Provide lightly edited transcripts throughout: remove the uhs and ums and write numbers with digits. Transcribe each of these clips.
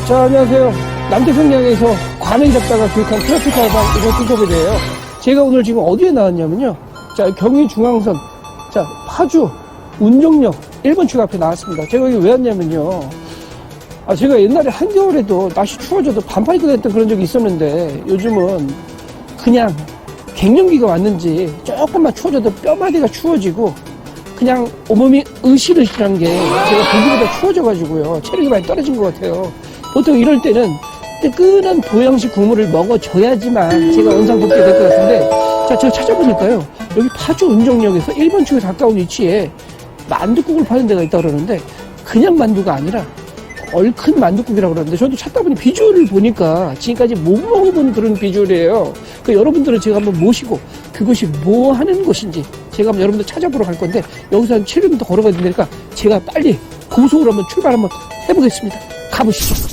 자, 안녕하세요. 남태평양에서 과메기 잡다가 교육한 트래픽 알바 이런 핑크업이에요. 제가 오늘 지금 어디에 나왔냐면요. 자, 경의중앙선, 자, 파주 운정역 1번 출구 앞에 나왔습니다. 제가 여기 왜 왔냐면요. 제가 옛날에 한겨울에도 날씨 추워져도 반팔 입고 다녔던 그런 적이 있었는데 요즘은 그냥 갱년기가 왔는지 조금만 추워져도 뼈마디가 추워지고 그냥 온몸이 으실으실한 게 제가 보기보다 추워져가지고요. 체력이 많이 떨어진 것 같아요. 보통 이럴 때는 뜨끈한 보양식 국물을 먹어줘야지만 제가 원상복귀가 될 것 같은데, 자, 제가 찾아보니까요. 여기 파주 운정역에서 1번 출구에 가까운 위치에 만둣국을 파는 데가 있다고 그러는데, 그냥 만두가 아니라 얼큰 만둣국이라고 그러는데, 저도 찾다 보니 비주얼을 보니까 지금까지 못 먹어본 그런 비주얼이에요. 여러분들은 제가 한번 모시고 그것이 뭐 하는 곳인지 제가 한번 여러분들 찾아보러 갈 건데, 여기서 한 7km 걸어가야 되니까 제가 빨리 고속으로 한번 출발 한번 해보겠습니다. 가보시죠.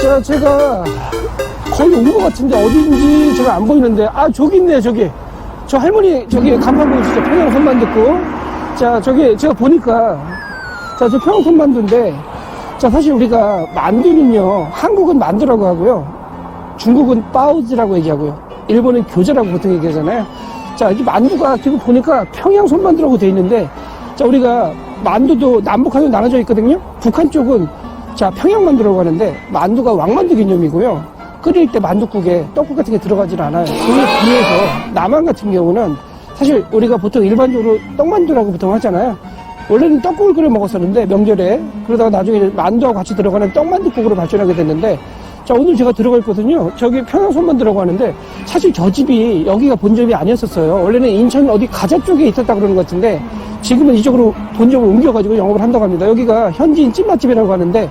자, 제가 거의 온 것 같은데 어딘지 제가 안 보이는데, 저기 있네요. 저기 저 할머니 저기 간판 보이시죠? 평양 손만둣국. 자, 저기 제가 보니까, 자, 저 평양 손만두인데, 자, 사실 우리가 만두는요, 한국은 만두라고 하고요, 중국은 빠오즈라고 얘기하고요, 일본은 교자라고 보통 얘기하잖아요. 자, 이 만두가 지금 보니까 평양 손만두라고 돼 있는데, 자, 우리가 만두도 남북한으로 나눠져 있거든요. 북한 쪽은 자, 평양만두라고 하는데, 만두가 왕만두 개념이고요. 끓일 때 만둣국에 떡국 같은 게 들어가질 않아요. 그에 비해서 남한 같은 경우는 사실 우리가 보통 일반적으로 떡만두라고 보통 하잖아요. 원래는 떡국을 끓여 먹었었는데, 명절에. 그러다가 나중에 만두하고 같이 들어가는 떡만둣국으로 발전하게 됐는데, 자, 오늘 제가 들어가 있거든요. 저기 평양손만두라고 하는데, 사실 저 집이 여기가 본점이 아니었었어요. 원래는 인천 어디 가자 쪽에 있었다 그러는 것 같은데, 지금은 이쪽으로 본점을 옮겨가지고 영업을 한다고 합니다. 여기가 현지인 찐맛집이라고 하는데,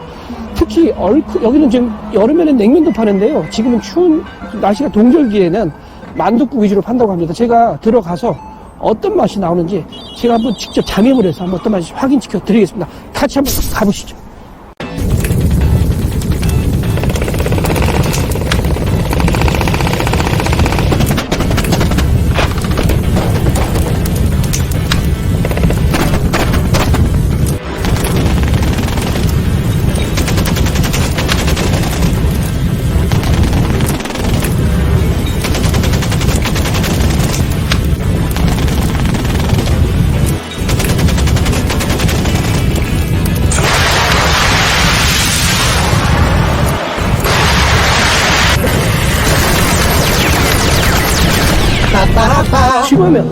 특히 여기는 지금 여름에는 냉면도 파는데요. 지금은 추운 날씨가 동절기에는 만둣국 위주로 판다고 합니다. 제가 들어가서 어떤 맛이 나오는지 제가 한번 직접 장애물 해서 한번 어떤 맛인지 확인시켜 드리겠습니다. 같이 한번 가보시죠. 시범면.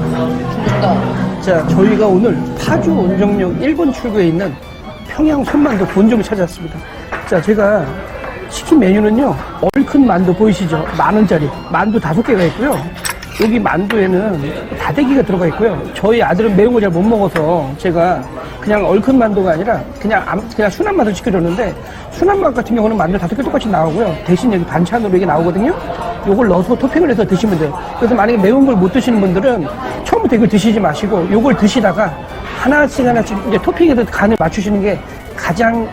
자, 저희가 오늘 파주 운정역 1번 출구에 있는 평양 손만두 본점을 찾아왔습니다. 자, 제가 시킨 메뉴는요, 얼큰 만두 보이시죠? 10,000원짜리 만두 5개가 있고요. 여기 만두에는 다대기가 들어가 있고요. 저희 아들은 매운 거 잘 못 먹어서 제가 그냥 얼큰 만두가 아니라 그냥 순한 맛을 시켜줬는데, 순한 맛 같은 경우는 만두 5개 똑같이 나오고요. 대신 여기 반찬으로 이게 나오거든요. 요걸 넣어서 토핑을 해서 드시면 돼요. 그래서 만약에 매운 걸 못 드시는 분들은 처음부터 이걸 드시지 마시고 요걸 드시다가 하나씩 이제 토핑에서 간을 맞추시는 게 가장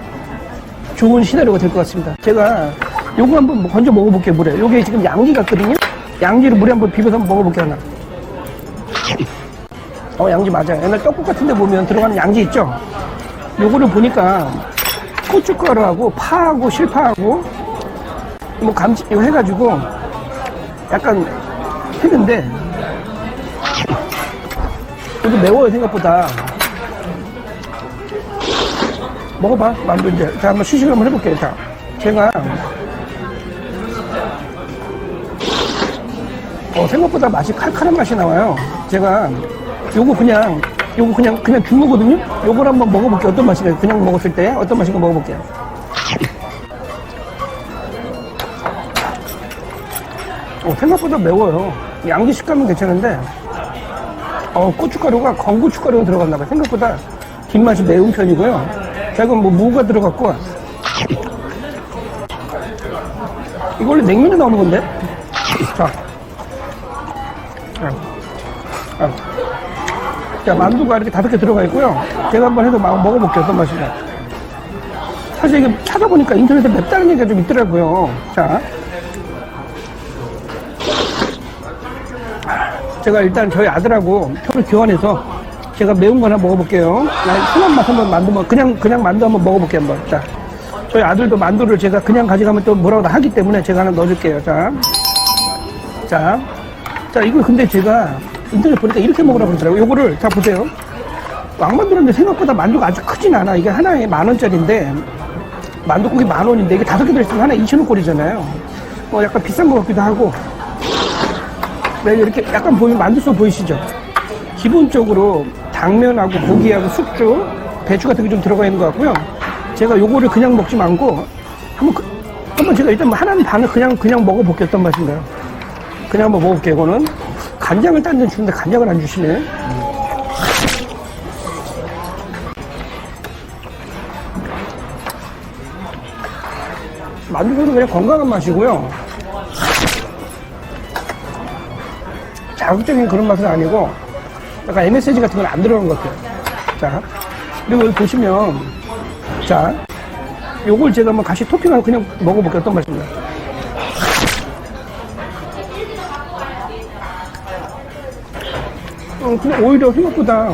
좋은 시나리오가 될 것 같습니다. 제가 요거 한번 먼저 먹어볼게요. 물에 요게 지금 양지 같거든요. 양지를 물에 한번 비벼서 한번 먹어볼게요. 하나. 양지 맞아요. 옛날 떡국 같은 데 보면 들어가는 양지 있죠? 요거를 보니까 고춧가루하고 파하고 실파하고 뭐 감지 이거 해가지고 약간 했는데, 이거 매워요. 생각보다. 먹어봐, 만두 이제. 자, 한번 시식을 한번 해볼게요. 자, 제가 생각보다 맛이 칼칼한 맛이 나와요. 제가 요거 그냥 준 거거든요. 요걸 한번 먹어볼게요. 어떤 맛인가요? 그냥 먹었을 때 어떤 맛인가 먹어볼게요. 생각보다 매워요. 양지 식감은 괜찮은데, 고춧가루가 건고춧가루가 들어갔나봐요. 생각보다 뒷맛이 매운 편이고요. 자, 이건 뭐 무가 들어갔고, 이거 원래 냉면에 나오는 건데? 자. 자, 만두가 이렇게 5개 들어가 있고요. 제가 한번 해서 먹어볼게요. 어떤 맛인가. 사실 이게 찾아보니까 인터넷에 맵다는 얘기가 좀 있더라고요. 자. 제가 일단 저희 아들하고 표를 교환해서 제가 매운 거 하나 먹어볼게요. 순한 맛 한번 만두, 그냥 만두 한번 먹어볼게요. 한번. 자. 저희 아들도 만두를 제가 그냥 가져가면 또 뭐라고 하기 때문에 제가 하나 넣어줄게요. 자. 자, 이거 근데 제가 인터넷 보니까 이렇게 먹으라고 그러더라고요. 요거를, 자, 보세요. 왕만두인데 생각보다 만두가 아주 크진 않아. 이게 하나에 10,000원짜리인데, 만두국이 10,000원인데, 이게 5개 들어있으면 하나에 2,000원꼴이잖아요. 뭐 약간 비싼 것 같기도 하고. 네, 이렇게 약간 만두소 보이시죠? 기본적으로 당면하고 고기하고 숙주, 배추 같은 게 좀 들어가 있는 것 같고요. 제가 요거를 그냥 먹지 말고, 한번 제가 일단 하나는 반을 그냥 먹어볼게요. 어떤 맛인가요? 그냥 한번 먹어볼게요. 이거는. 간장을 딴 데는 주는데 간장을 안 주시네. 만두는 그냥 건강한 맛이고요. 자극적인 그런 맛은 아니고 약간 MSG 같은 건 안 들어간 것 같아요. 자, 그리고 여기 보시면 자, 요걸 제가 한번 같이 토핑하고 그냥 먹어볼게요. 어떤 맛인가요? 근데 오히려 생각보다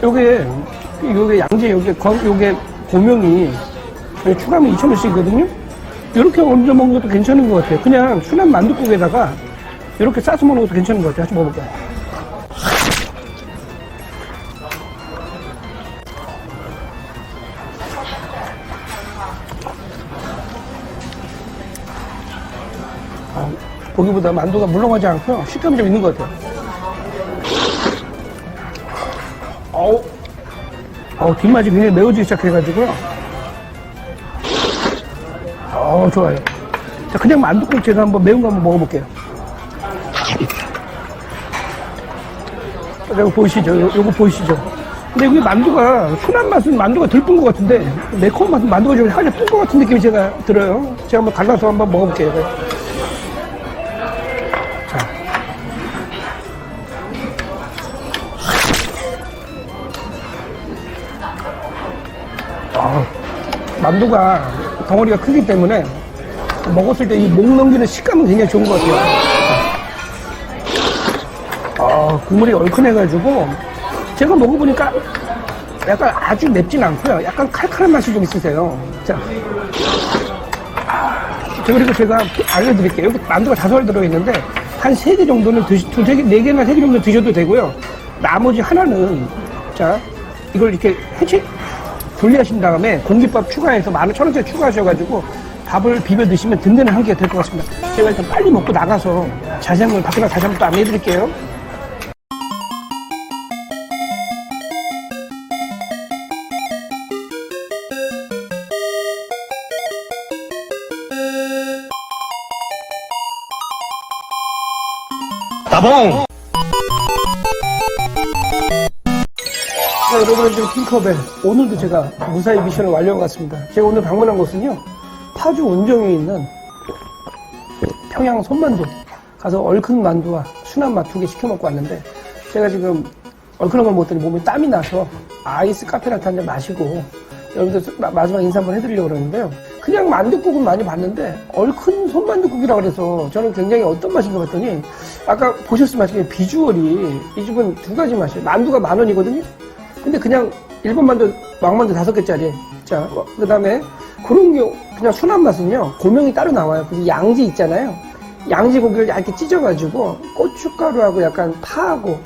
요게 양재 요게 고명이 추가하면 2,000원씩이거든요. 이렇게 얹어 먹는 것도 괜찮은 것 같아요. 그냥 순한 만둣국에다가 이렇게 싸서 먹는 것도 괜찮은 것 같아요. 같이 먹어볼까요? 보기보다 만두가 물렁하지 않고요. 식감이 좀 있는 것 같아요. 뒷맛이 굉장히 매워지기 시작해가지고요. 좋아요. 자, 그냥 만두국 제가 한번 매운 거 한번 먹어볼게요. 이거 보이시죠? 요거 보이시죠? 근데 이게 만두가, 순한 맛은 만두가 덜 뻬 것 같은데, 매콤한 맛은 만두가 좀 살짝 뻬 것 같은 느낌이 제가 들어요. 제가 한번 갈라서 한번 먹어볼게요. 자. 만두가 덩어리가 크기 때문에 먹었을 때 이 목 넘기는 식감은 굉장히 좋은 것 같아요. 국물이 얼큰해가지고 제가 먹어보니까 약간 아주 맵진 않고요. 약간 칼칼한 맛이 좀 있으세요. 자, 그리고 제가 알려드릴게요. 여기 만두가 5알 들어있는데 한 3개 정도는 4개나 3개 정도 드셔도 되고요. 나머지 하나는 자, 이걸 이렇게 분리하신 다음에 공깃밥 추가해서 11,000원짜리 추가하셔가지고 밥을 비벼 드시면 든든한 한 끼가 될 것 같습니다. 제가 일단 빨리 먹고 나가서 자세한 걸 밖에 나가 다시 한번 또 안내해 드릴게요. 따봉! 자, 여러분, 지금 핑크벨. 오늘도 제가 무사히 미션을 완료한 것 같습니다. 제가 오늘 방문한 곳은요, 파주 원정에 있는 평양 손만두. 가서 얼큰 만두와 순한 맛 2개 시켜 먹고 왔는데, 제가 지금 얼큰한 걸 먹더니 몸에 땀이 나서 아이스 카페라테 한 잔 마시고, 여러분들 마지막 인사 한번 해드리려고 그러는데요. 그냥 만둣국은 많이 봤는데, 얼큰 손만둣국이라고 그래서 저는 굉장히 어떤 맛인가 봤더니, 아까 보셨으면 아시겠지만 비주얼이 이 집은 2가지 맛이에요. 만두가 10,000원이거든요? 근데 그냥 일본 만두, 왕만두 5개짜리. 자, 그 다음에 그런 게 그냥 순한 맛은요, 고명이 따로 나와요. 그래서 양지 있잖아요. 양지 고기를 얇게 찢어가지고 고춧가루하고 약간 파하고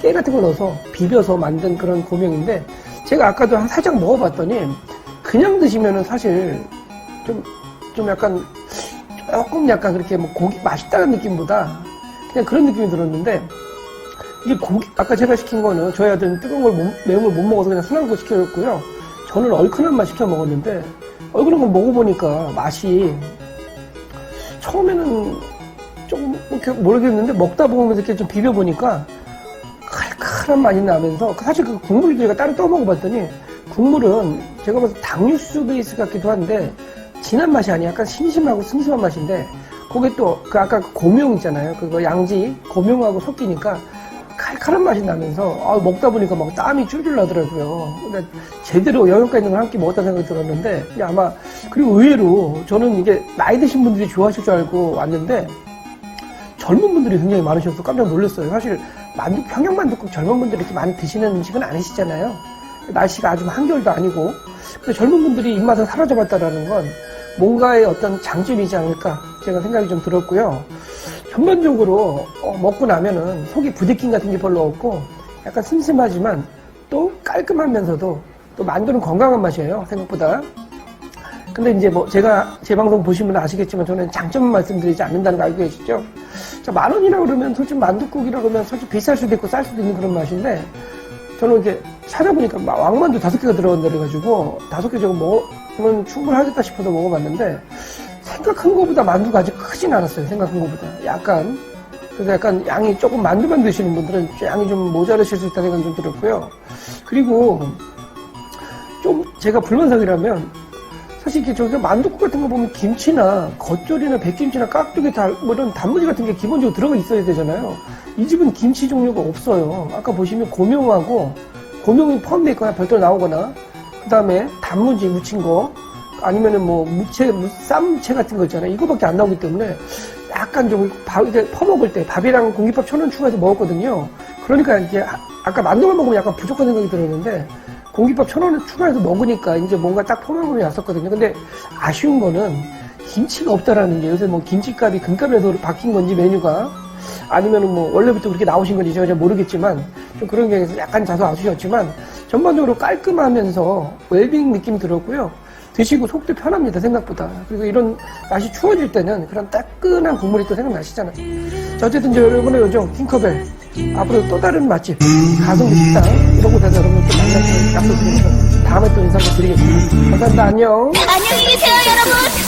깨 같은 거 넣어서 비벼서 만든 그런 고명인데, 제가 아까도 살짝 먹어봤더니 그냥 드시면은 사실 좀 약간 조금 약간 그렇게 뭐 고기 맛있다는 느낌보다 그냥 그런 느낌이 들었는데, 이게 고기, 아까 제가 시킨 거는 저희 아들은 뜨거운 걸 매운 걸 못 먹어서 그냥 순한 거 시켜줬고요. 저는 얼큰한 맛 시켜 먹었는데, 얼큰한 걸 먹어보니까 맛이 처음에는 조금 이렇게 모르겠는데, 먹다 보면 이렇게 좀 비벼보니까 칼칼한 맛이 나면서 사실 그 국물을 제가 따로 떠 먹어봤더니 국물은 제가 봐서 닭육수 베이스 같기도 한데 진한 맛이 아니야. 약간 심심하고 슴슴한 맛인데 거기에 또 그 아까 그 고명 있잖아요. 그거 양지 고명하고 섞이니까 칼칼한 맛이 나면서 먹다 보니까 막 땀이 줄줄 나더라고요. 그러니까 제대로 영양가 있는 걸 한 끼 먹었다는 생각이 들었는데 아마 그리고 의외로 저는 이게 나이 드신 분들이 좋아하실 줄 알고 왔는데 젊은 분들이 굉장히 많으셔서 깜짝 놀랐어요. 사실 평양만둣국 젊은 분들이 이렇게 많이 드시는 음식은 아니시잖아요. 날씨가 아주 한겨울도 아니고 근데 젊은 분들이 입맛을 사로잡았다라는 건 뭔가의 어떤 장점이지 않을까 제가 생각이 좀 들었고요. 전반적으로 먹고 나면은 속이 부대낌 같은 게 별로 없고 약간 슴슴하지만 또 깔끔하면서도 또 만두는 건강한 맛이에요. 생각보다. 근데 이제 뭐 제가 제 방송 보시면 아시겠지만 저는 장점만 말씀드리지 않는다는 거 알고 계시죠? 자, 10,000원이라 그러면 솔직히 만둣국이라 그러면 솔직히 비쌀 수도 있고 쌀 수도 있는 그런 맛인데 저는 이렇게 찾아보니까 왕만두 5개가 들어간다 그래가지고 5개 저거 먹으면 충분하겠다 싶어서 먹어봤는데 생각한 것보다 만두가 아직 크진 않았어요. 생각한 것보다. 약간. 그래서 약간 양이 조금 만두만 드시는 분들은 양이 좀 모자르실 수 있다는 생각이 좀 들었고요. 그리고 좀 제가 불만사항이라면 사실 이렇게 저기 만둣국 같은 거 보면 김치나 겉절이나 백김치나 깍두기 뭐 이런 단무지 같은 게 기본적으로 들어가 있어야 되잖아요. 이 집은 김치 종류가 없어요. 아까 보시면 고명이 포함되어 있거나 별도로 나오거나 그 다음에 단무지 무친 거 아니면은 뭐 쌈무채 같은 거 있잖아요. 이거밖에 안 나오기 때문에 약간 좀 이제 퍼먹을 때 밥이랑 공깃밥 1,000원 추가해서 먹었거든요. 그러니까 이제 아까 만두만 먹으면 약간 부족한 생각이 들었는데 공깃밥 1,000원을 추가해서 먹으니까 이제 뭔가 딱 포만감이 왔었거든요. 근데 아쉬운 거는 김치가 없다라는 게 요새 뭐 김치값이 금값에서 바뀐 건지 메뉴가 아니면은 뭐 원래부터 그렇게 나오신 건지 제가 잘 모르겠지만 좀 그런 게 약간 다소 아쉬웠지만 전반적으로 깔끔하면서 웰빙 느낌이 들었고요. 드시고 속도 편합니다, 생각보다. 그리고 이런 날씨 추워질 때는 그런 따끈한 국물이 또 생각나시잖아요. 자, 어쨌든 여러분의 요즘 팅커벨 앞으로 또 다른 맛집 가성비 식당 이런 곳에서 여러분 또 만나서 약속드리면서 다음에 또 인사 드리겠습니다. 감사합니다. 안녕. 안녕히 계세요, 여러분.